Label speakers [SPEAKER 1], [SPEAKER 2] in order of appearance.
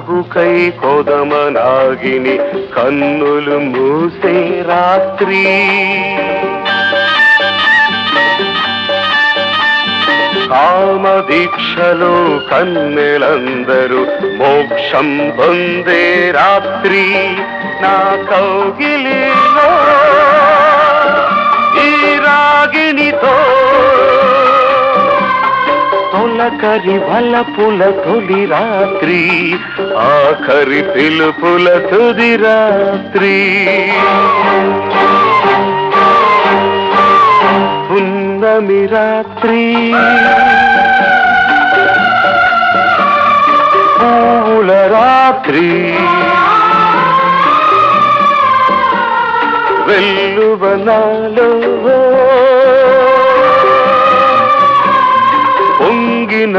[SPEAKER 1] సాగుకై కొదమనాగిని కన్నులు మూసే రాత్రి కామదీక్షలో కన్నెలందరూ మోక్షం పొందే రాత్రి నా కౌగిలిలో ఈ రాగిణితో తొలకరి వలపుల తొలి రాత్రి ఆఖరి పిలుపుల తుది రాత్రి పున్నమి రాత్రి పూల రాత్రి వెల్లువనాలో పొంగిన